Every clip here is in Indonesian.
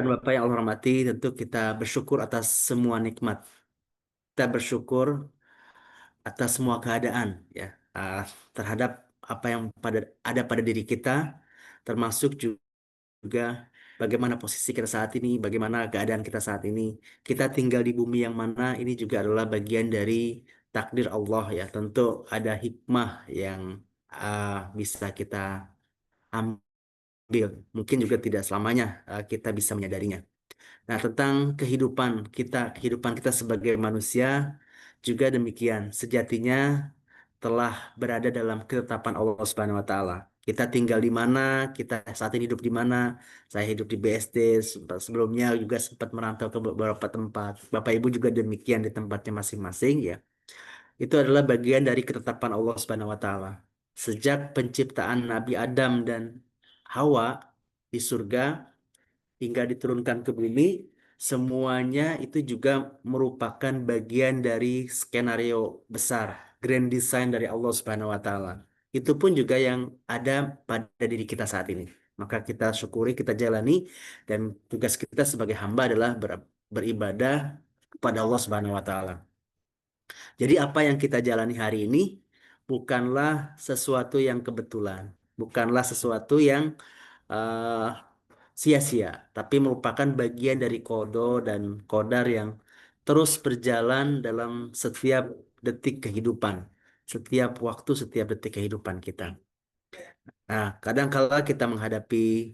Dan Bapak yang Allah hormati, tentu kita bersyukur atas semua nikmat. Kita bersyukur atas semua keadaan, ya, uh, terhadap apa yang ada pada diri kita, termasuk juga bagaimana posisi kita saat ini, bagaimana keadaan kita saat ini. Kita tinggal di bumi yang mana ini juga adalah bagian dari takdir Allah, ya. Tentu ada hikmah yang bisa kita ambil. Mungkin juga tidak selamanya kita bisa menyadarinya. Nah, tentang kehidupan kita sebagai manusia juga demikian. Sejatinya telah berada dalam ketetapan Allah Subhanahu wa taala. Kita tinggal di mana, kita saat ini hidup di mana. Saya hidup di BSD, sebelumnya juga sempat merantau ke beberapa tempat. Bapak Ibu juga demikian di tempatnya masing-masing, ya. Itu adalah bagian dari ketetapan Allah Subhanahu wa taala. Sejak penciptaan Nabi Adam dan Hawa di surga hingga diturunkan ke bumi, semuanya itu juga merupakan bagian dari skenario besar, grand design dari Allah Subhanahu wa taala. Itu pun juga yang ada pada diri kita saat ini. Maka kita syukuri, kita jalani, dan tugas kita sebagai hamba adalah beribadah kepada Allah Subhanahu wa taala. Jadi apa yang kita jalani hari ini bukanlah sesuatu yang kebetulan, bukanlah sesuatu yang eh, sia-sia, tapi merupakan bagian dari kodo dan kodar yang terus berjalan dalam setiap detik kehidupan, setiap waktu, setiap detik kehidupan kita. Nah, kadang-kala kita menghadapi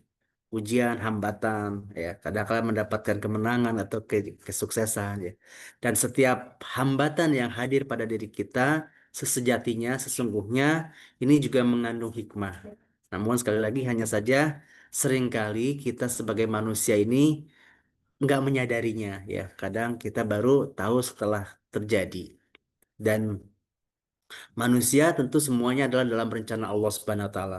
ujian, hambatan, ya, kadang-kala mendapatkan kemenangan atau kesuksesan, ya. Dan setiap hambatan yang hadir pada diri kita, sesejatinya, sesungguhnya, ini juga mengandung hikmah. Namun sekali lagi hanya saja seringkali kita sebagai manusia ini nggak menyadarinya, ya. Kadang kita baru tahu setelah terjadi. Dan manusia tentu semuanya adalah dalam rencana Allah Subhanahu wa taala.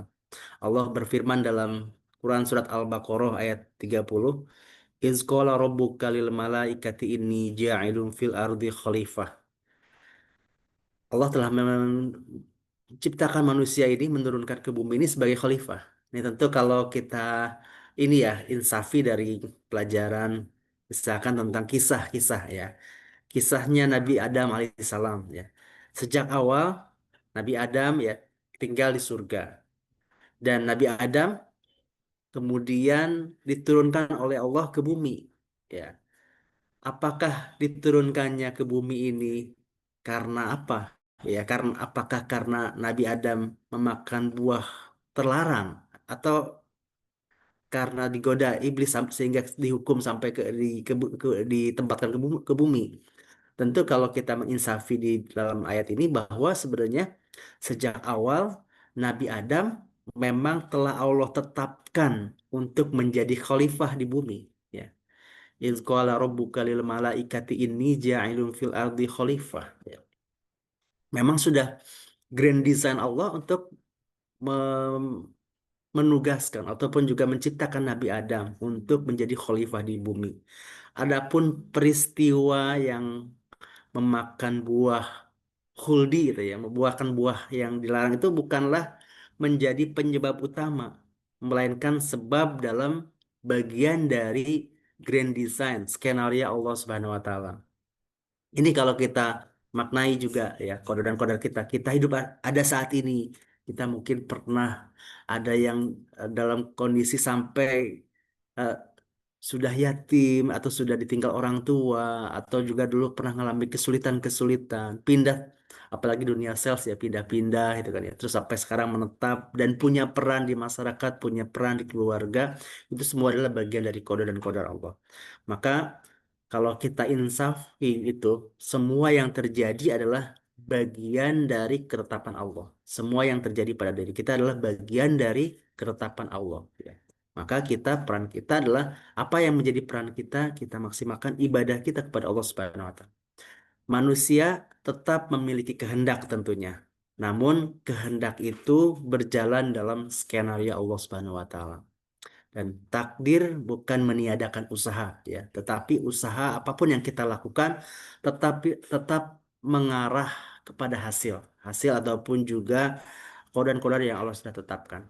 Allah berfirman dalam Quran surat Al-Baqarah ayat 30, "Iz qala rabbuka lil malaikati inni ja'ilun fil ardi khalifah." Allah telah menciptakan manusia ini, menurunkan ke bumi ini sebagai khalifah. Ini tentu kalau kita ini ya insafi dari pelajaran misalkan tentang kisah-kisah, ya. Kisahnya Nabi Adam alaihissalam, ya. Sejak awal Nabi Adam, ya, tinggal di surga, dan Nabi Adam kemudian diturunkan oleh Allah ke bumi, ya. Apakah diturunkannya ke bumi ini karena apa? Ya, karena apakah karena Nabi Adam memakan buah terlarang, atau karena digoda iblis sehingga dihukum sampai ditempatkan ke bumi? Tentu kalau kita menginsafi di dalam ayat ini bahwa sebenarnya sejak awal Nabi Adam memang telah Allah tetapkan untuk menjadi khalifah di bumi, ya. Iz qala rabbuka lil malaikati inni ja'ilun fil ardi khalifah. Ya. Memang sudah grand design Allah untuk menugaskan ataupun juga menciptakan Nabi Adam untuk menjadi khalifah di bumi. Adapun peristiwa yang memakan buah khuldi, gitu ya, membuahkan buah yang dilarang, itu bukanlah menjadi penyebab utama, melainkan sebab dalam bagian dari grand design skenario Allah Subhanahu wa taala. Ini kalau kita maknai juga, ya, kode dan kodar kita hidup ada saat ini. Kita mungkin pernah ada yang dalam kondisi sampai eh, sudah yatim atau sudah ditinggal orang tua, atau juga dulu pernah mengalami kesulitan-kesulitan, pindah, apalagi dunia sales, ya, pindah-pindah gitu kan, ya. Terus sampai sekarang menetap dan punya peran di masyarakat, punya peran di keluarga, itu semua adalah bagian dari kode dan kodar Allah. Maka kalau kita insafi itu, semua yang terjadi adalah bagian dari ketetapan Allah. Semua yang terjadi pada diri kita adalah bagian dari ketetapan Allah, ya. Maka peran kita adalah apa yang menjadi peran kita, kita maksimalkan ibadah kita kepada Allah Subhanahu wa taala. Manusia tetap memiliki kehendak tentunya. Namun kehendak itu berjalan dalam skenario Allah Subhanahu wa taala. Dan takdir bukan meniadakan usaha, ya, tetapi usaha apapun yang kita lakukan tetap mengarah kepada hasil ataupun juga kodar-kodar yang Allah sudah tetapkan.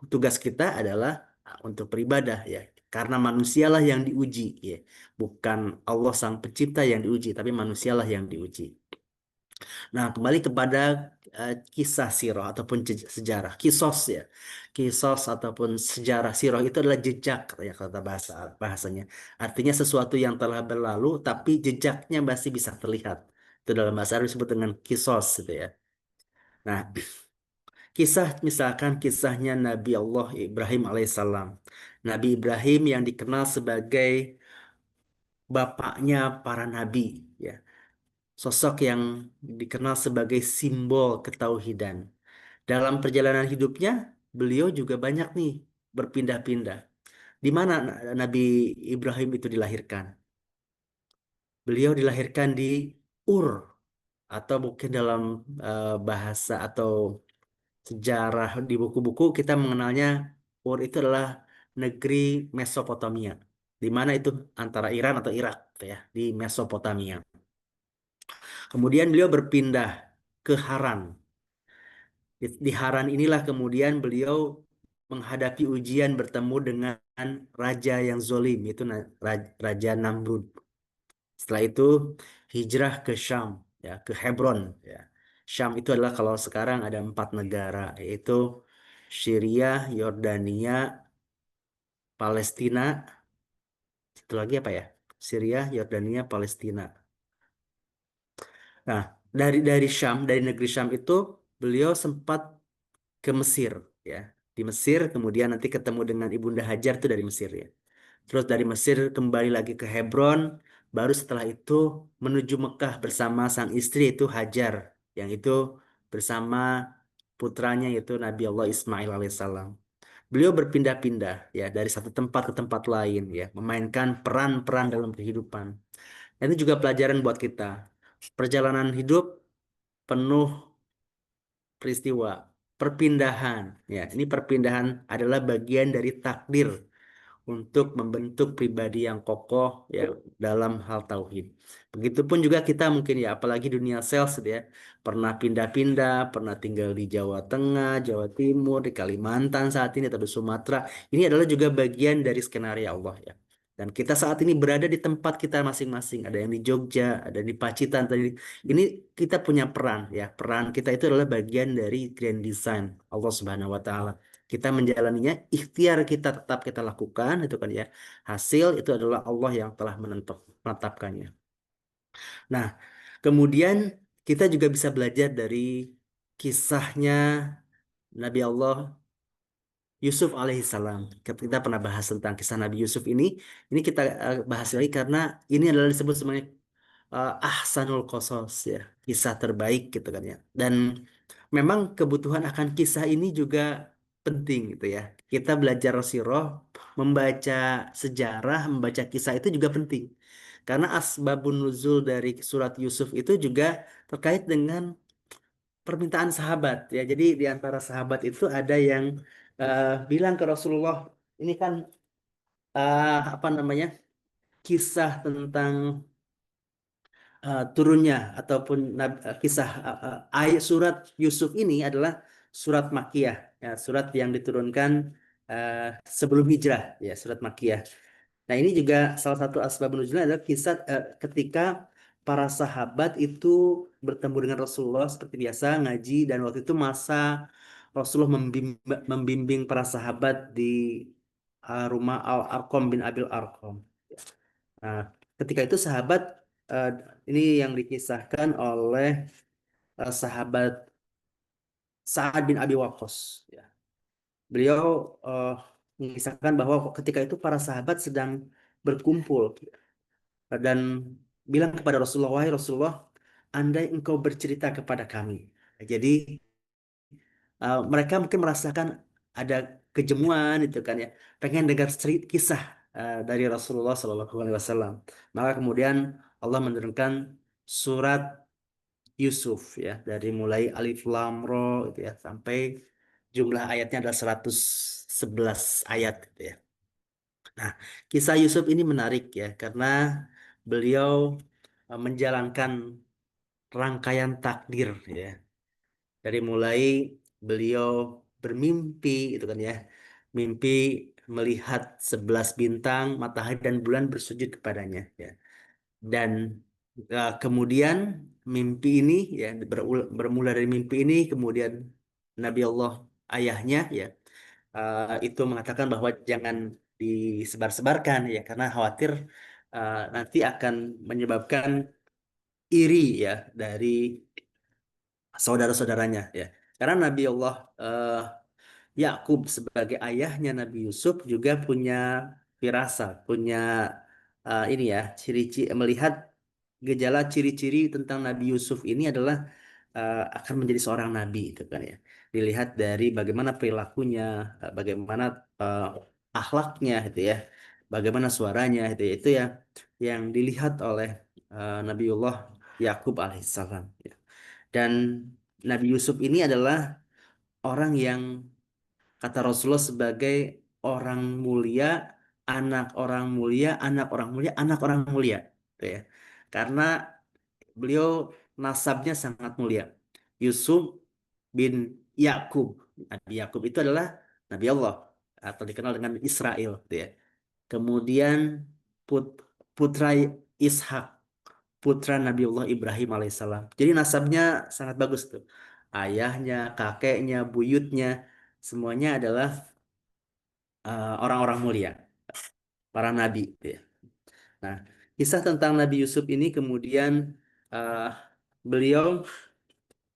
Tugas kita adalah untuk beribadah, ya. Karena manusialah yang diuji, ya. Bukan Allah sang pencipta yang diuji, tapi manusialah yang diuji. Nah, kembali kepada kisah sirah ataupun sejarah, kisos ya. Kisos ataupun sejarah sirah itu adalah jejak ya kata bahasanya. Artinya sesuatu yang telah berlalu tapi jejaknya masih bisa terlihat. Itu dalam bahasa Arab disebut dengan kisos gitu ya. Nah, kisah misalkan kisahnya Nabi Allah Ibrahim alaihissalam. Nabi Ibrahim yang dikenal sebagai bapaknya para nabi ya. Sosok yang dikenal sebagai simbol ketauhidan. Dalam perjalanan hidupnya, beliau juga banyak nih berpindah-pindah. Di mana Nabi Ibrahim itu dilahirkan? Beliau dilahirkan di Ur, atau mungkin dalam bahasa atau sejarah di buku-buku kita mengenalnya Ur itu adalah negeri Mesopotamia, di mana itu antara Iran atau Irak gitu ya, di Mesopotamia. Kemudian beliau berpindah ke Haran. Di Haran inilah kemudian beliau menghadapi ujian bertemu dengan raja yang zolim, itu Raja Namrud. Setelah itu hijrah ke Syam, ya, ke Hebron. Ya. Syam itu adalah kalau sekarang ada 4 negara, yaitu Syria, Yordania, Palestina, itu lagi apa ya? Syria, Yordania, Palestina. Nah, dari Syam, dari negeri Syam itu beliau sempat ke Mesir ya. Di Mesir kemudian nanti ketemu dengan Ibunda Hajar itu dari Mesir ya. Terus dari Mesir kembali lagi ke Hebron, baru setelah itu menuju Mekah bersama sang istri itu Hajar, yang itu bersama putranya yaitu Nabi Allah Ismail alaihissalam. Beliau berpindah-pindah ya dari satu tempat ke tempat lain ya, memainkan peran-peran dalam kehidupan. Dan itu juga pelajaran buat kita. Perjalanan hidup penuh peristiwa, perpindahan. Ya, ini perpindahan adalah bagian dari takdir untuk membentuk pribadi yang kokoh ya dalam hal tauhid. Begitupun juga kita mungkin ya, apalagi dunia sales ya, pernah pindah-pindah, pernah tinggal di Jawa Tengah, Jawa Timur, di Kalimantan saat ini atau di Sumatera. Ini adalah juga bagian dari skenario Allah ya. Dan kita saat ini berada di tempat kita masing-masing. Ada yang di Jogja, ada di Pacitan tadi. Ini kita punya peran ya. Peran kita itu adalah bagian dari grand design Allah Subhanahu wa taala. Kita menjalaninya, ikhtiar kita tetap kita lakukan, itu kan ya. Hasil itu adalah Allah yang telah menetapkannya. Nah, kemudian kita juga bisa belajar dari kisahnya Nabi Allah Yusuf alaihissalam. Kita pernah bahas tentang kisah Nabi Yusuf ini. Ini kita bahas lagi karena ini adalah disebut sebagai ahsanul qasas ya, kisah terbaik gitu kan ya. Dan memang kebutuhan akan kisah ini juga penting gitu ya. Kita belajar sirah, membaca sejarah, membaca kisah itu juga penting. Karena asbabun nuzul dari surat Yusuf itu juga terkait dengan permintaan sahabat ya. Jadi di antara sahabat itu ada yang bilang ke Rasulullah, ini kan apa namanya? Kisah tentang turunnya ataupun kisah ayat surat Yusuf ini adalah surat Makkiyah ya, surat yang diturunkan uh, sebelum hijrah ya, surat Makkiyah. Nah, ini juga salah satu asbabun nuzulnya adalah kisah ketika para sahabat itu bertemu dengan Rasulullah seperti biasa ngaji, dan waktu itu masa Rasulullah membimbing para sahabat di rumah Al-Arqam bin Abil Arqam. Nah, ketika itu sahabat eh, ini yang dikisahkan oleh sahabat Sa'ad bin Abi Waqqas. Ya. Beliau eh, mengisahkan bahwa ketika itu para sahabat sedang berkumpul dan bilang kepada Rasulullah, "Wahai Rasulullah, andai engkau bercerita kepada kami." Jadi mereka mungkin merasakan ada kejemuan itu kan ya, pengen dengar kisah dari Rasulullah Shallallahu Alaihi Wasallam. Maka kemudian Allah menurunkan surat Yusuf ya, dari mulai Alif Lam Ro gitu ya sampai jumlah ayatnya adalah 111 ayat gitu ya. Nah, kisah Yusuf ini menarik ya karena beliau menjalankan rangkaian takdir ya. Dari mulai beliau bermimpi itu kan ya. Mimpi melihat 11 bintang, matahari dan bulan bersujud kepadanya ya. Dan kemudian mimpi ini ya bermula dari mimpi ini kemudian Nabi Allah ayahnya ya itu mengatakan bahwa jangan disebar-sebarkan ya karena khawatir nanti akan menyebabkan iri ya dari saudara-saudaranya ya. Karena Nabi Allah Yakub sebagai ayahnya Nabi Yusuf juga punya firasat, punya ini ya, ciri-ciri melihat gejala ciri-ciri tentang Nabi Yusuf ini adalah akan menjadi seorang nabi itu kan ya. Dilihat dari bagaimana perilakunya, bagaimana eh, akhlaknya itu ya, bagaimana suaranya itu ya yang dilihat oleh Nabiullah Yakub alaihissalam. Ya. Dan Nabi Yusuf ini adalah orang yang kata Rasulullah sebagai orang mulia, anak orang mulia, anak orang mulia, anak orang mulia, gitu ya. Karena beliau nasabnya sangat mulia. Yusuf bin Yakub. Nabi Yakub itu adalah Nabi Allah atau dikenal dengan Israel, gitu ya. Kemudian putra Ishak, putra Nabiullah Ibrahim alaihissalam. Jadi nasabnya sangat bagus tuh. Ayahnya, kakeknya, buyutnya, semuanya adalah orang-orang mulia, para nabi, gitu ya. Nah, kisah tentang Nabi Yusuf ini kemudian uh, beliau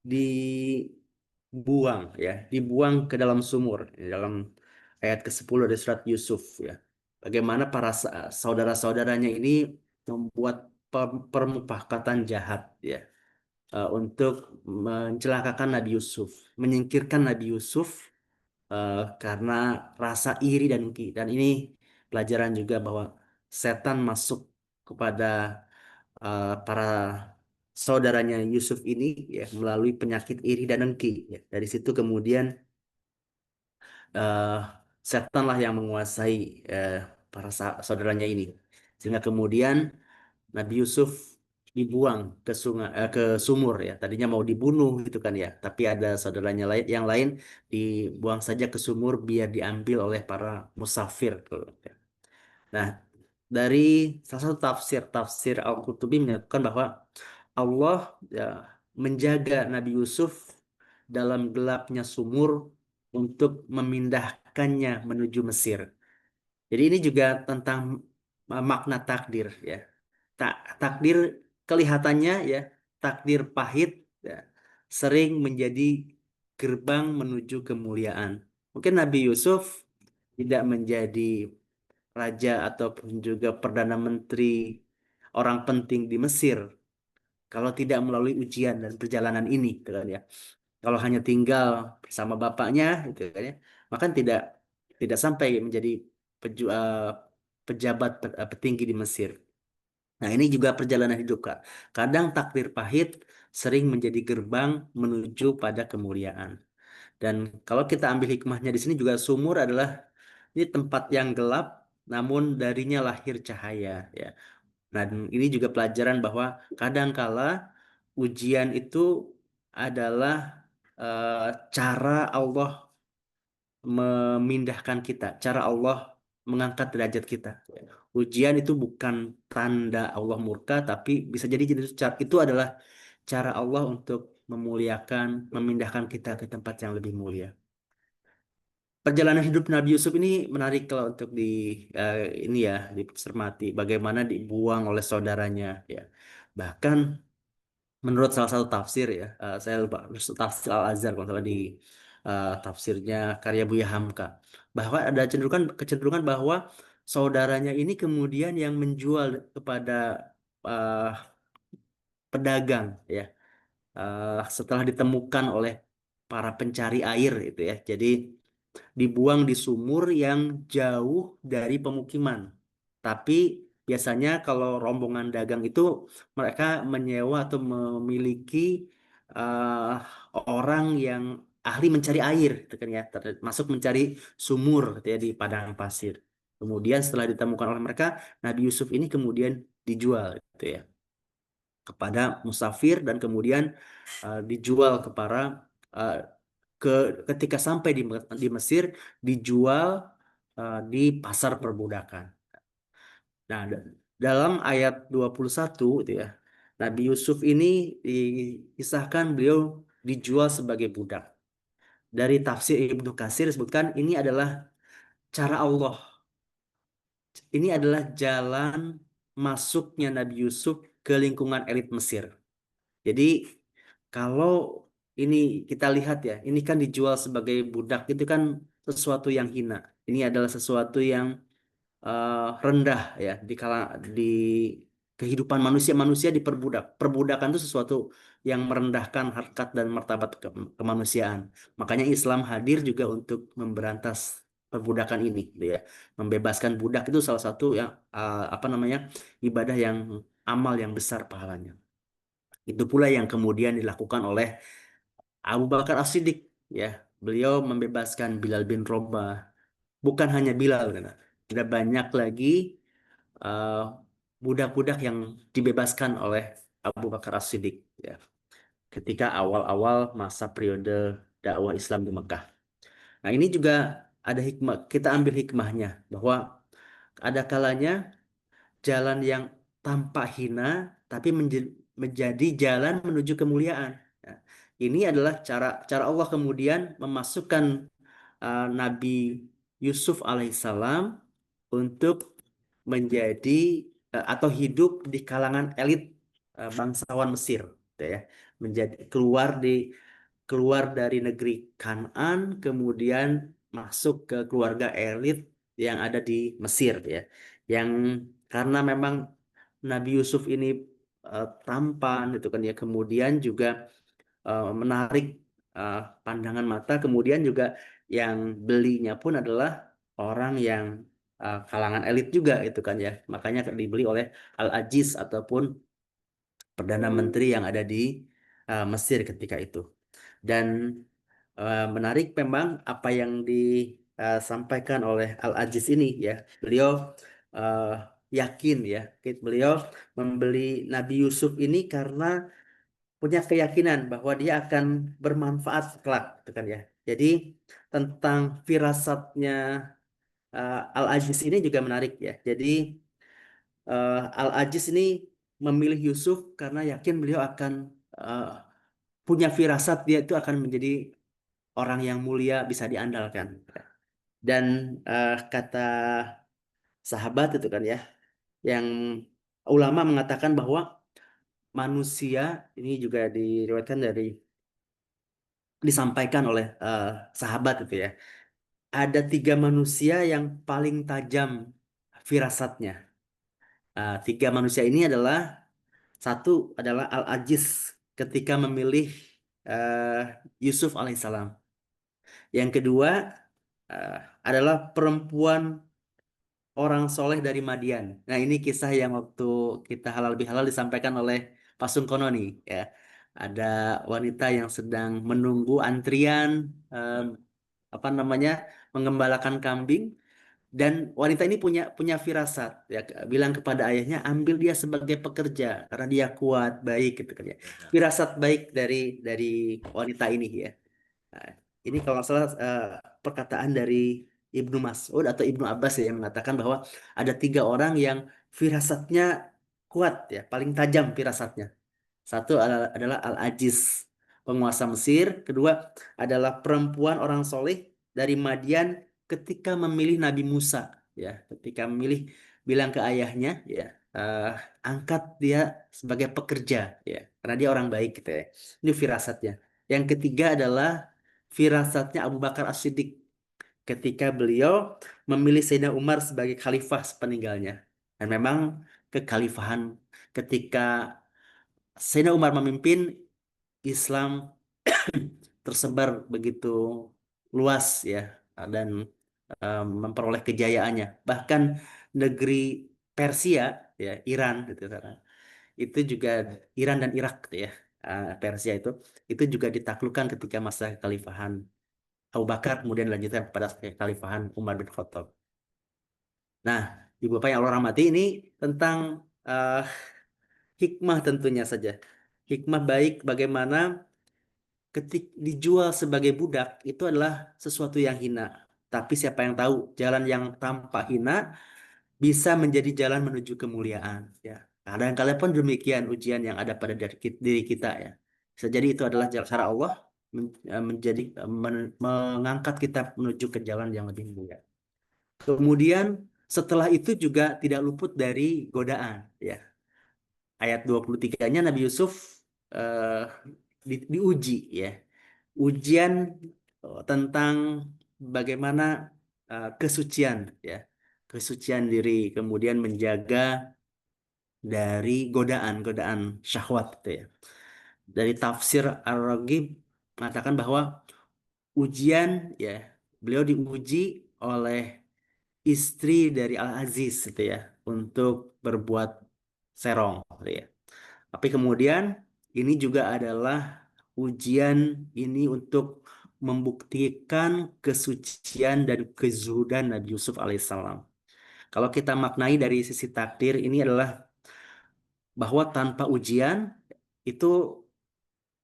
dibuang ya, dibuang ke dalam sumur dalam ayat ke-10 dari surat Yusuf ya. Bagaimana para saudara-saudaranya ini membuat permufakatan jahat ya untuk mencelakakan Nabi Yusuf, menyingkirkan Nabi Yusuf karena rasa iri dan dengki. Dan ini pelajaran juga bahwa setan masuk kepada para saudaranya Yusuf ini ya melalui penyakit iri dan dengki. Ya. Dari situ kemudian eh, setanlah yang menguasai eh, para saudaranya ini. Sehingga kemudian Nabi Yusuf dibuang ke sungai ke sumur ya. Tadinya mau dibunuh gitu kan ya, tapi ada saudaranya lain yang lain dibuang saja ke sumur biar diambil oleh para musafir. Ya. Nah, dari salah satu tafsir Al-Qurtubi menyatakan bahwa Allah ya, menjaga Nabi Yusuf dalam gelapnya sumur untuk memindahkannya menuju Mesir. Jadi ini juga tentang makna takdir ya. Takdir kelihatannya ya, takdir pahit ya, sering menjadi gerbang menuju kemuliaan. Mungkin Nabi Yusuf tidak menjadi raja ataupun juga perdana menteri orang penting di Mesir kalau tidak melalui ujian dan perjalanan ini gitu kan ya. Kalau hanya tinggal bersama bapaknya gitu kan ya, maka tidak tidak sampai menjadi pejabat petinggi di Mesir. Nah, ini juga perjalanan hidup, Kak. Kadang takdir pahit sering menjadi gerbang menuju pada kemuliaan. Dan kalau kita ambil hikmahnya di sini juga sumur adalah ini tempat yang gelap, namun darinya lahir cahaya, ya. Dan ini juga pelajaran bahwa kadangkala ujian itu adalah eh, cara Allah memindahkan kita, cara Allah mengangkat derajat kita. Ujian itu bukan tanda Allah murka, tapi bisa jadi itu adalah cara Allah untuk memuliakan, memindahkan kita ke tempat yang lebih mulia. Perjalanan hidup Nabi Yusuf ini menarik kalau untuk ini ya dicermati bagaimana dibuang oleh saudaranya ya. Bahkan menurut salah satu tafsir ya, saya lupa tafsir Al-Azhar kalau salah di tafsirnya karya Buya Hamka, bahwa ada kecenderungan bahwa saudaranya ini kemudian yang menjual kepada uh, pedagang ya, setelah ditemukan oleh para pencari air itu ya. Jadi dibuang di sumur yang jauh dari pemukiman. Tapi biasanya kalau rombongan dagang itu mereka menyewa atau memiliki orang yang ahli mencari air, gitu kan ya, termasuk mencari sumur gitu ya di padang pasir. Kemudian setelah ditemukan oleh mereka, Nabi Yusuf ini kemudian dijual gitu ya kepada musafir dan kemudian dijual ke uh, ke ketika sampai di Mesir dijual di pasar perbudakan. Nah, dalam ayat 21 itu ya, Nabi Yusuf ini dikisahkan beliau dijual sebagai budak. Dari tafsir Ibnu Katsir disebutkan ini adalah cara Allah. Ini adalah jalan masuknya Nabi Yusuf ke lingkungan elit Mesir. Jadi kalau ini kita lihat ya, ini kan dijual sebagai budak itu kan sesuatu yang hina. Ini adalah sesuatu yang rendah ya di kehidupan manusia. Manusia diperbudak. Perbudakan itu sesuatu yang merendahkan harkat dan martabat kemanusiaan. Makanya Islam hadir juga untuk memberantas perbudakan ini gitu ya. Membebaskan budak itu salah satu yang apa namanya? Ibadah yang amal yang besar pahalanya. Itu pula yang kemudian dilakukan oleh Abu Bakar As-Siddiq ya. Beliau membebaskan Bilal bin Rabah. Bukan hanya Bilal kan. Ada banyak lagi eh, budak-budak yang dibebaskan oleh Abu Bakar As-Siddiq ya. Ketika awal-awal masa periode dakwah Islam di Mekah. Nah, ini juga ada hikmah, kita ambil hikmahnya bahwa ada kalanya jalan yang tampak hina tapi menjadi jalan menuju kemuliaan. Ya. Ini adalah cara cara Allah kemudian memasukkan Nabi Yusuf alaihissalam untuk menjadi atau hidup di kalangan elit bangsawan Mesir, gitu ya. Menjadi keluar dari negeri Kanaan, kemudian masuk ke keluarga elit yang ada di Mesir, ya. Yang karena memang Nabi Yusuf ini tampan, itu kan ya, kemudian juga menarik pandangan mata, kemudian juga yang belinya pun adalah orang yang kalangan elit juga, itu kan ya. Makanya dibeli oleh Al-Aziz ataupun perdana menteri yang ada di Mesir ketika itu. Dan menarik memang apa yang disampaikan oleh Al-Aziz ini ya. Beliau eh, yakin ya, beliau membeli Nabi Yusuf ini karena punya keyakinan bahwa dia akan bermanfaat kelak, gitu kan ya. Jadi tentang firasatnya Al-Aziz ini juga menarik ya. Jadi Al-Aziz ini memilih Yusuf karena yakin beliau akan eh, punya firasat dia itu akan menjadi orang yang mulia bisa diandalkan. Dan kata sahabat itu kan ya, yang ulama mengatakan bahwa manusia ini juga diriwayatkan disampaikan oleh sahabat itu ya. Ada tiga manusia yang paling tajam firasatnya. Tiga manusia ini adalah satu adalah Al-Aziz ketika memilih eh, Yusuf alaihissalam. Yang kedua eh, adalah perempuan orang soleh dari Madian. Nah, ini kisah yang waktu kita halal bihalal disampaikan oleh Pak Sungkono nih ya. Ada wanita yang sedang menunggu antrian em, apa namanya mengembalakan kambing, dan wanita ini punya punya firasat ya, bilang kepada ayahnya ambil dia sebagai pekerja karena dia kuat baik gitu kan ya. Firasat baik dari wanita ini ya. Nah, ini kalau nggak salah perkataan dari Ibnu Mas'ud atau Ibnu Abbas ya, yang mengatakan bahwa ada tiga orang yang firasatnya kuat ya, paling tajam firasatnya. Satu adalah Al-Aziz, penguasa Mesir. Kedua adalah perempuan orang soleh dari Madian ketika memilih Nabi Musa. Ya, ketika memilih bilang ke ayahnya, ya eh, angkat dia sebagai pekerja, ya, karena dia orang baik gitu ya. Ini firasatnya. Yang ketiga adalah firasatnya Abu Bakar As-Siddiq ketika beliau memilih Sayyidina Umar sebagai khalifah sepeninggalnya. Dan memang kekhalifahan ketika Sayyidina Umar memimpin, Islam tersebar begitu luas ya, dan memperoleh kejayaannya. Bahkan negeri Persia ya, Iran gitu kan. Itu juga Iran dan Irak gitu ya. Persia itu juga ditaklukkan ketika masa kekhalifahan Abu Bakar, kemudian dilanjutkan pada kekhalifahan Umar bin Khattab. Nah, Ibu Bapak yang Allah rahmati, ini tentang eh, hikmah tentunya saja. Hikmah baik bagaimana dijual sebagai budak itu adalah sesuatu yang hina. Tapi siapa yang tahu jalan yang tampak hina bisa menjadi jalan menuju kemuliaan. Ya, kadang-kala pun demikian ujian yang ada pada diri kita ya. Bisa jadi itu adalah cara Allah menjadi mengangkat kita menuju ke jalan yang lebih mulia. Kemudian setelah itu juga tidak luput dari godaan ya. Ayat 23-nya Nabi Yusuf eh, diuji ya. Ujian tentang bagaimana kesucian ya. Kesucian diri, kemudian menjaga dari godaan-godaan syahwat gitu ya. Dari tafsir Ar-Raghib mengatakan bahwa ujian ya, beliau diuji oleh istri dari Al-Aziz gitu ya untuk berbuat serong gitu ya. Tapi kemudian ini juga adalah ujian ini untuk membuktikan kesucian dan kezuhudan Nabi Yusuf alaihissalam. Kalau kita maknai dari sisi takdir ini adalah bahwa tanpa ujian itu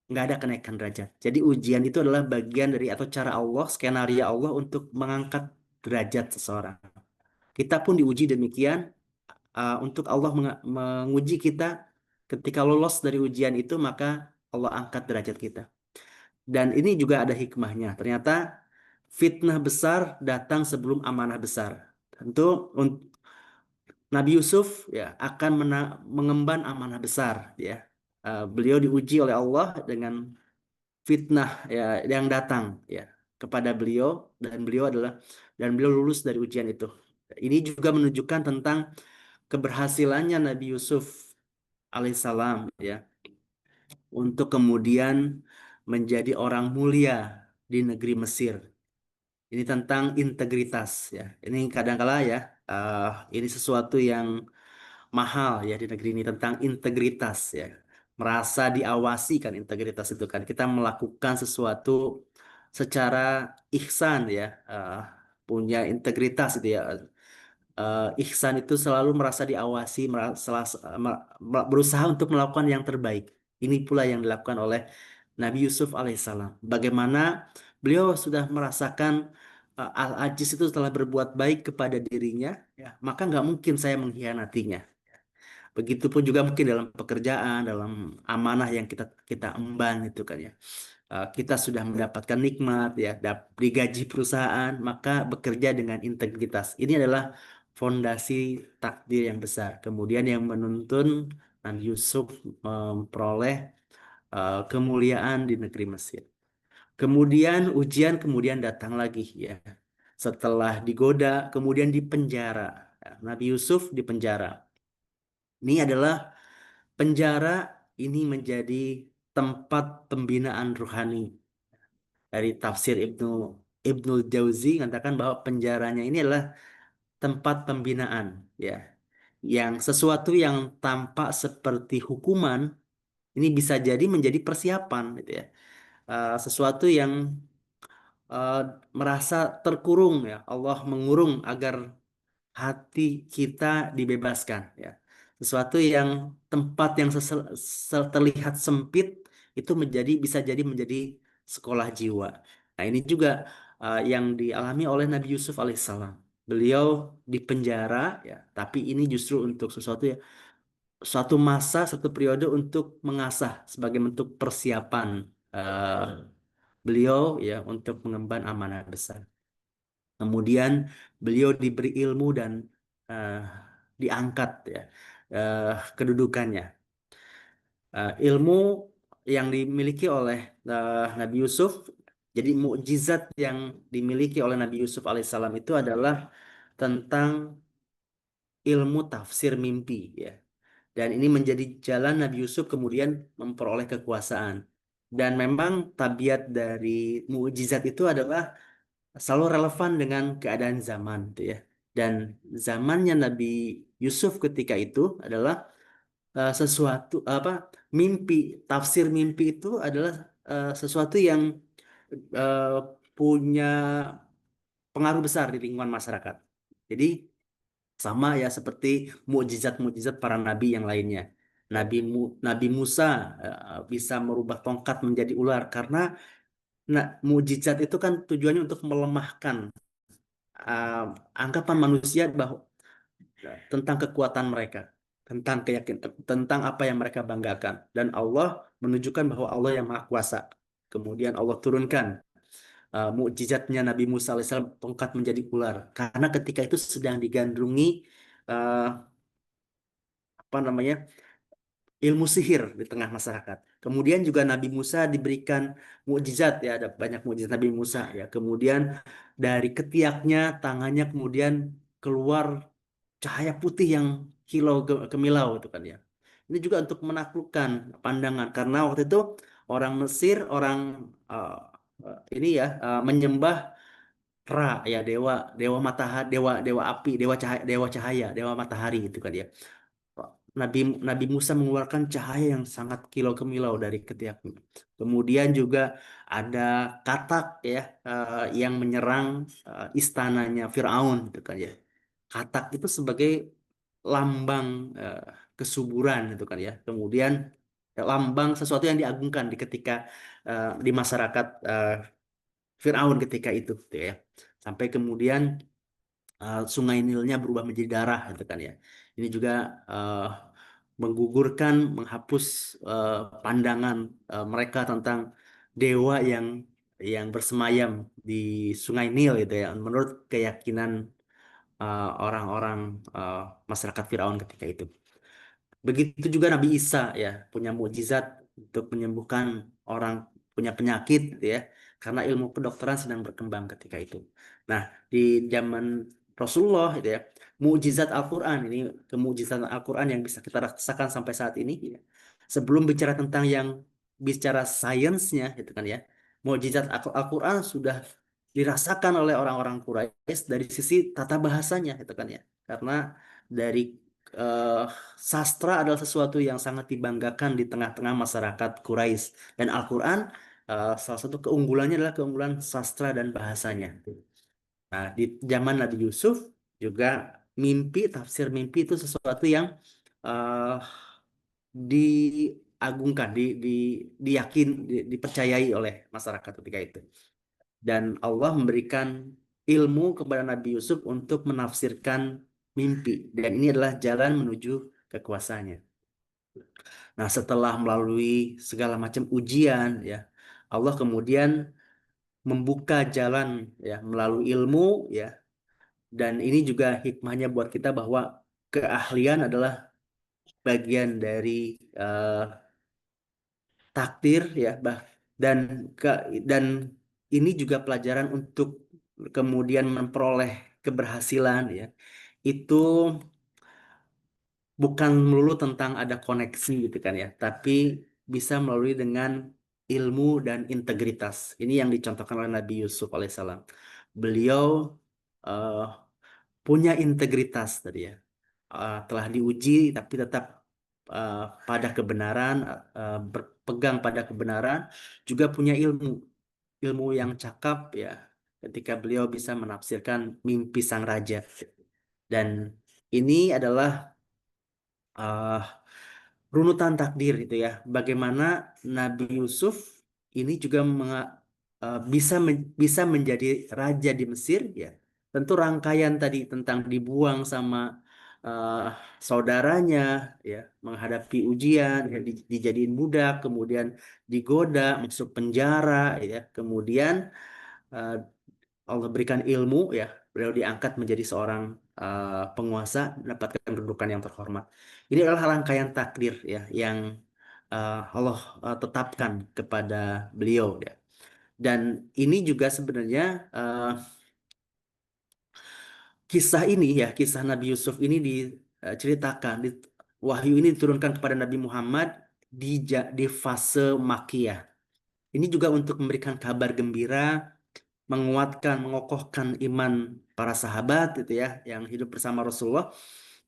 nggak ada kenaikan derajat. Jadi ujian itu adalah bagian dari atau cara Allah, skenario Allah untuk mengangkat derajat seseorang. Kita pun diuji demikian untuk Allah menguji kita ketika lolos dari ujian itu maka Allah angkat derajat kita. Dan ini juga ada hikmahnya. Ternyata fitnah besar datang sebelum amanah besar. Tentu Nabi Yusuf ya akan mengemban amanah besar ya. Beliau diuji oleh Allah dengan fitnah ya yang datang ya kepada beliau dan beliau lulus dari ujian itu. Ini juga menunjukkan tentang keberhasilannya Nabi Yusuf alaihissalam ya untuk kemudian menjadi orang mulia di negeri Mesir. Ini tentang integritas ya. Ini kadangkala ya eh, ini sesuatu yang mahal ya di negeri ini tentang integritas ya. Merasa diawasi kan integritas itu kan. Kita melakukan sesuatu secara ihsan ya. Punya integritas itu ya. Ihsan itu selalu merasa diawasi, berusaha untuk melakukan yang terbaik. Ini pula yang dilakukan oleh Nabi Yusuf alaihissalam. Bagaimana beliau sudah merasakan Al-Aziz itu telah berbuat baik kepada dirinya, ya, maka nggak mungkin saya mengkhianatinya. Begitupun juga mungkin dalam pekerjaan, dalam amanah yang kita kita emban itu kan ya. Kita sudah mendapatkan nikmat ya, digaji perusahaan, maka bekerja dengan integritas. Ini adalah fondasi takdir yang besar. Kemudian yang menuntun Nabi Yusuf memperoleh kemuliaan di negeri Mesir. Kemudian ujian kemudian datang lagi ya. Setelah digoda, kemudian dipenjara. Ya, Nabi Yusuf dipenjara. Ini adalah penjara ini menjadi tempat pembinaan ruhani. Dari tafsir Ibnul Jauzi mengatakan bahwa penjaranya ini adalah tempat pembinaan ya. Yang sesuatu yang tampak seperti hukuman ini bisa jadi menjadi persiapan gitu ya. Sesuatu yang eh, merasa terkurung ya. Allah mengurung agar hati kita dibebaskan ya. Sesuatu yang tempat yang terlihat sempit itu bisa jadi menjadi sekolah jiwa. Nah, ini juga yang dialami oleh Nabi Yusuf alaihissalam. Beliau dipenjara ya, tapi ini justru untuk sesuatu ya, suatu masa, satu periode untuk mengasah sebagai bentuk persiapan beliau ya untuk mengemban amanah besar. Kemudian beliau diberi ilmu dan eh, diangkat ya kedudukannya. Ilmu yang dimiliki oleh Nabi Yusuf, jadi mukjizat yang dimiliki oleh Nabi Yusuf alaihissalam itu adalah tentang ilmu tafsir mimpi ya. Dan ini menjadi jalan Nabi Yusuf kemudian memperoleh kekuasaan. Dan memang tabiat dari mukjizat itu adalah selalu relevan dengan keadaan zaman gitu ya. Dan zamannya Nabi Yusuf ketika itu adalah sesuatu apa mimpi, tafsir mimpi itu adalah sesuatu yang eh, punya pengaruh besar di lingkungan masyarakat. Jadi sama ya seperti mukjizat-mukjizat para nabi yang lainnya. Nabi Musa bisa merubah tongkat menjadi ular karena mukjizat itu kan tujuannya untuk melemahkan uh, anggapan manusia bahwa tentang kekuatan mereka, tentang keyakinan, tentang apa yang mereka banggakan. Dan Allah menunjukkan bahwa Allah yang Maha Kuasa. Kemudian Allah turunkan mukjizatnya Nabi Musa alaihissalam, tongkat menjadi ular. Karena ketika itu sedang digandrungi uh, apa namanya, ilmu sihir di tengah masyarakat. Kemudian juga Nabi Musa diberikan mukjizat, ya, ada banyak mukjizat Nabi Musa, ya. Kemudian dari ketiaknya, tangannya kemudian keluar cahaya putih yang kemilau itu kan, ya. Ini juga untuk menaklukkan pandangan, karena waktu itu orang Mesir, orang uh, ini ya, menyembah Ra, ya, dewa, dewa matahari, dewa dewa api, dewa cahaya, dewa matahari itu kan, ya. Nabi Nabi Musa mengeluarkan cahaya yang sangat kilau kemilau dari ketiaknya. Kemudian juga ada katak, ya, yang menyerang istananya Firaun itu kan, ya. Katak itu sebagai lambang eh, kesuburan itu kan, ya. Kemudian lambang sesuatu yang diagungkan di masyarakat Firaun ketika itu gitu ya. Sampai kemudian sungai Nilnya berubah menjadi darah gitu kan, ya. Ini juga eh, menggugurkan, menghapus pandangan mereka tentang dewa yang bersemayam di Sungai Nil gitu ya. Menurut keyakinan orang-orang eh, masyarakat Firaun ketika itu. Begitu juga Nabi Isa, ya, punya mukjizat untuk menyembuhkan orang punya penyakit gitu ya, karena ilmu kedokteran sedang berkembang ketika itu. Nah, di zaman Rasulullah itu ya, mukjizat Al-Qur'an ini, kemukjizatan Al-Qur'an yang bisa kita rasakan sampai saat ini, ya. Sebelum bicara tentang yang bicara sainsnya gitu kan, ya. Mukjizat Al-Qur'an sudah dirasakan oleh orang-orang Quraisy dari sisi tata bahasanya gitu kan, ya. Karena dari eh, sastra adalah sesuatu yang sangat dibanggakan di tengah-tengah masyarakat Quraisy, dan Al-Quran salah satu keunggulannya adalah keunggulan sastra dan bahasanya. Nah, di zaman Nabi Yusuf juga mimpi, tafsir mimpi itu sesuatu yang eh, diagungkan, dipercayai oleh masyarakat ketika itu. Dan Allah memberikan ilmu kepada Nabi Yusuf untuk menafsirkan mimpi. Dan ini adalah jalan menuju kekuasaannya. Nah, setelah melalui segala macam ujian, ya, Allah kemudian membuka jalan, ya, melalui ilmu, ya. Dan ini juga hikmahnya buat kita bahwa keahlian adalah bagian dari eh, takdir, ya, dan ke dan ini juga pelajaran untuk kemudian memperoleh keberhasilan, ya. Itu bukan melulu tentang ada koneksi gitu kan, ya, tapi bisa melalui dengan ilmu dan integritas. Ini yang dicontohkan oleh Nabi Yusuf alaihissalam. Beliau eh, punya integritas tadi, ya. Telah diuji tapi tetap eh, pada kebenaran, berpegang pada kebenaran, juga punya ilmu, ilmu yang cakap, ya, ketika beliau bisa menafsirkan mimpi sang raja. Dan ini adalah eh, runutan takdir itu ya. Bagaimana Nabi Yusuf ini juga bisa menjadi raja di Mesir, ya. Tentu rangkaian tadi tentang dibuang sama eh, saudaranya, ya, menghadapi ujian, ya, dijadiin budak, kemudian digoda, masuk penjara, ya. Kemudian eh, Allah berikan ilmu, ya, beliau diangkat menjadi seorang penguasa, mendapatkan kedudukan yang terhormat. Ini adalah rangkaian takdir, ya, yang Allah tetapkan kepada beliau, ya. Dan ini juga sebenarnya kisah ini, ya, kisah Nabi Yusuf ini diceritakan, wahyu ini diturunkan kepada Nabi Muhammad di fase Makkiyah. Ini juga untuk memberikan kabar gembira, menguatkan, mengokohkan iman para sahabat itu ya, yang hidup bersama Rasulullah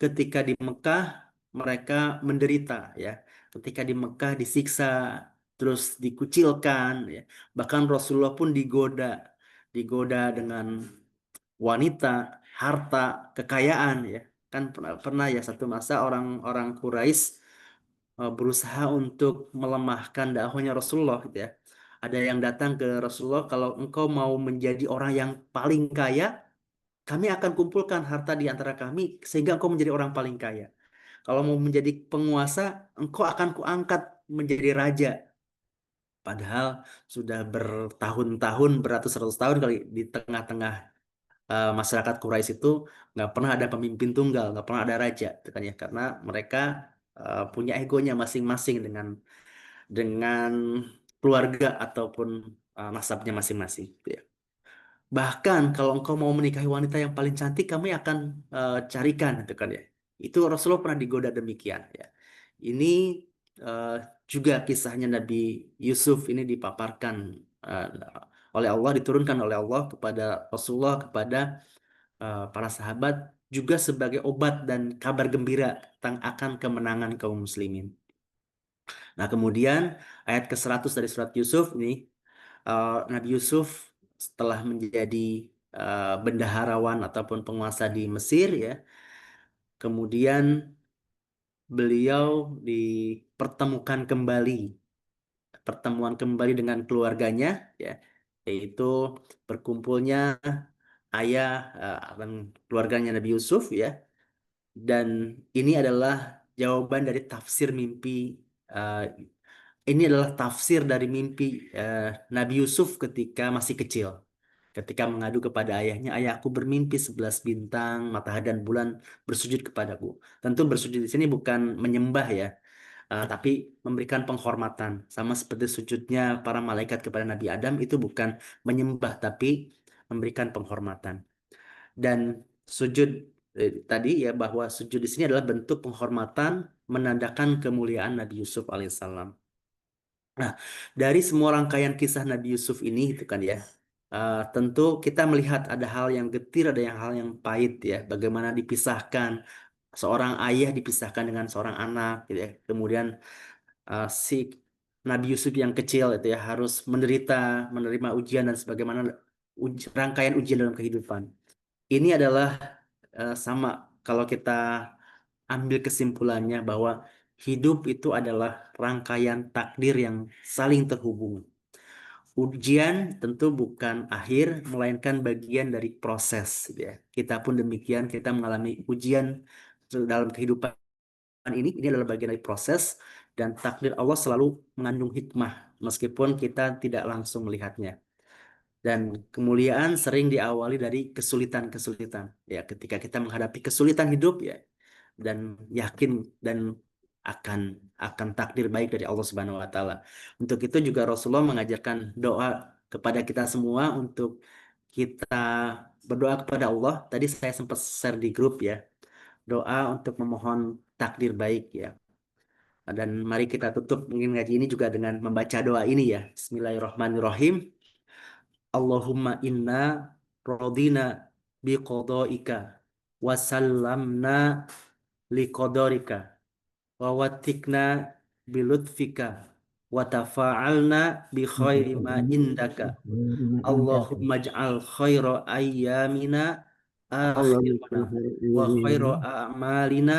ketika di Mekah. Mereka menderita, ya, ketika di Mekah disiksa, terus dikucilkan, ya. Bahkan Rasulullah pun digoda dengan wanita, harta, kekayaan, ya. Kan pernah ya satu masa orang-orang Quraisy berusaha untuk melemahkan dakwahnya Rasulullah gitu ya. Ada yang datang ke Rasulullah, kalau engkau mau menjadi orang yang paling kaya, kami akan kumpulkan harta di antara kami sehingga engkau menjadi orang paling kaya. Kalau mau menjadi penguasa, engkau akan kuangkat menjadi raja. Padahal sudah bertahun-tahun, beratus-ratus tahun kali di tengah-tengah masyarakat Quraisy itu nggak pernah ada pemimpin tunggal, nggak pernah ada raja, gitu kan ya, karena mereka punya egonya masing-masing dengan keluarga ataupun nasabnya masing-masing, gitu ya. Bahkan kalau engkau mau menikahi wanita yang paling cantik, kami akan carikan, gitu kan ya. Itu Rasulullah pernah digoda demikian, ya. Ini eh, juga kisahnya Nabi Yusuf ini dipaparkan eh, oleh Allah, diturunkan oleh Allah kepada Rasulullah, kepada para sahabat juga sebagai obat dan kabar gembira tentang akan kemenangan kaum muslimin. Nah, kemudian ayat ke-100 dari surat Yusuf ini, Nabi Yusuf setelah menjadi bendaharawan ataupun penguasa di Mesir ya, kemudian beliau dipertemukan kembali, pertemuan kembali dengan keluarganya ya, yaitu berkumpulnya ayah dan keluarganya Nabi Yusuf ya. Dan ini adalah jawaban dari tafsir mimpi. eh, ini adalah tafsir dari mimpi Nabi Yusuf ketika masih kecil. Ketika mengadu kepada ayahnya, ayahku bermimpi 11 bintang, matahari dan bulan bersujud kepadaku. Tentu bersujud di sini bukan menyembah ya, tapi memberikan penghormatan. Sama seperti sujudnya para malaikat kepada Nabi Adam itu bukan menyembah, tapi memberikan penghormatan. Dan sujud tadi ya, bahwa sujud di sini adalah bentuk penghormatan menandakan kemuliaan Nabi Yusuf alaihissalam. Nah, dari semua rangkaian kisah Nabi Yusuf ini itu kan ya, tentu kita melihat ada hal yang getir, ada yang hal yang pahit ya. Bagaimana dipisahkan seorang ayah dipisahkan dengan seorang anak gitu ya. Kemudian si Nabi Yusuf yang kecil itu ya harus menderita, menerima ujian dan sebagaimana rangkaian ujian dalam kehidupan. Ini adalah sama kalau kita ambil kesimpulannya bahwa hidup itu adalah rangkaian takdir yang saling terhubung. Ujian tentu bukan akhir, melainkan bagian dari proses, gitu ya. Kita pun demikian, kita mengalami ujian dalam kehidupan ini adalah bagian dari proses, dan takdir Allah selalu mengandung hikmah, meskipun kita tidak langsung melihatnya. Dan kemuliaan sering diawali dari kesulitan-kesulitan. Ya, ketika kita menghadapi kesulitan hidup ya, dan yakin dan akan akan takdir baik dari Allah Subhanahu wa taala. Untuk itu juga Rasulullah mengajarkan doa kepada kita semua untuk kita berdoa kepada Allah. Tadi saya sempat share di grup ya, doa untuk memohon takdir baik ya. Dan mari kita tutup mungkin ngaji ini juga dengan membaca doa ini ya. Bismillahirrahmanirrahim. Allahumma inna radina biqadaika wa sallamna liqadarika wa watikna bilutfika wa tafa'alna bi khairi ma indaka. Allahumma ij'al khaira ayyamina Allah akhirana wa khaira ini a'malina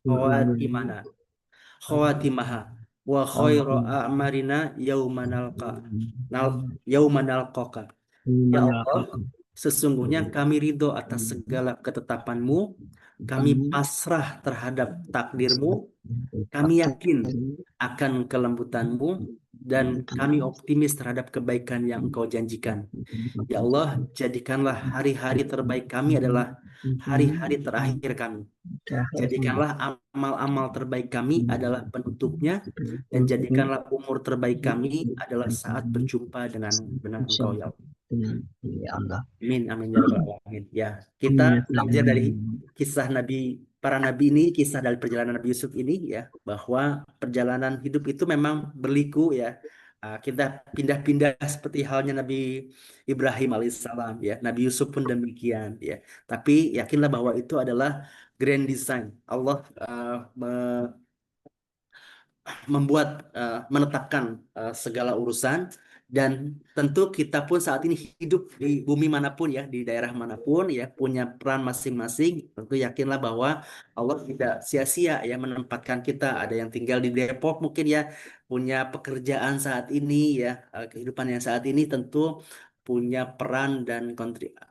khawatimana khawatimaha wa khaira a'marina nal yauma nalqaka. Ya Allah, sesungguhnya kami ridho atas segala ketetapanmu, kami pasrah terhadap takdirmu, kami yakin akan kelembutanmu, dan kami optimis terhadap kebaikan yang Engkau janjikan. Ya Allah, jadikanlah hari-hari terbaik kami adalah hari-hari terakhir kami. Jadikanlah amal-amal terbaik kami adalah penutupnya, dan jadikanlah umur terbaik kami adalah saat berjumpa dengan Engkau ya Allah. Ya Allah. Amin, amin ya rabbal alamin. Ya, kita Amin ya belajar dari Tuhan. kisah Nabi, para nabi ini, kisah dari perjalanan Nabi Yusuf ini ya, bahwa perjalanan hidup itu memang berliku ya. Kita pindah-pindah seperti halnya Nabi Ibrahim alaihissalam ya, Nabi Yusuf pun demikian ya. Tapi yakinlah bahwa itu adalah grand design. Allah membuat menetapkan segala urusan, dan tentu kita pun saat ini hidup di bumi manapun ya, di daerah manapun ya, punya peran masing-masing. Tentu yakinlah bahwa Allah tidak sia-sia ya menempatkan kita. Ada yang tinggal di Depok mungkin ya, punya pekerjaan saat ini ya, kehidupan yang saat ini tentu punya peran dan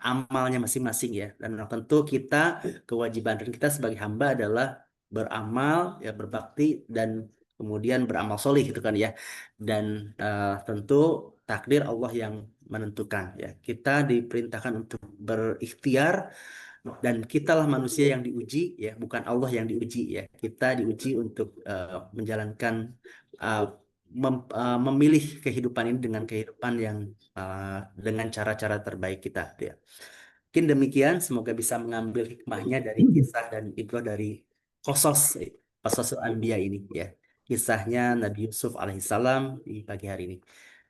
amalnya masing-masing ya. Dan tentu kita kewajiban dan kita sebagai hamba adalah beramal ya berbakti dan kemudian beramal solih gitu kan ya. Dan tentu takdir Allah yang menentukan ya. Kita diperintahkan untuk berikhtiar dan kitalah manusia yang diuji ya, bukan Allah yang diuji ya. Kita diuji untuk menjalankan uh, memilih kehidupan ini dengan kehidupan yang dengan cara-cara terbaik kita ya. Mungkin demikian, semoga bisa mengambil hikmahnya dari kisah dan ibrah dari Qasas Qasasul Anbiya ini ya. Kisahnya Nabi Yusuf alaihissalam di pagi hari ini.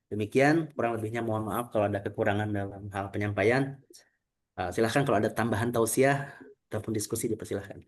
Demikian, kurang lebihnya mohon maaf kalau ada kekurangan dalam hal penyampaian. Silahkan kalau ada tambahan tausiah ataupun diskusi dipersilahkan.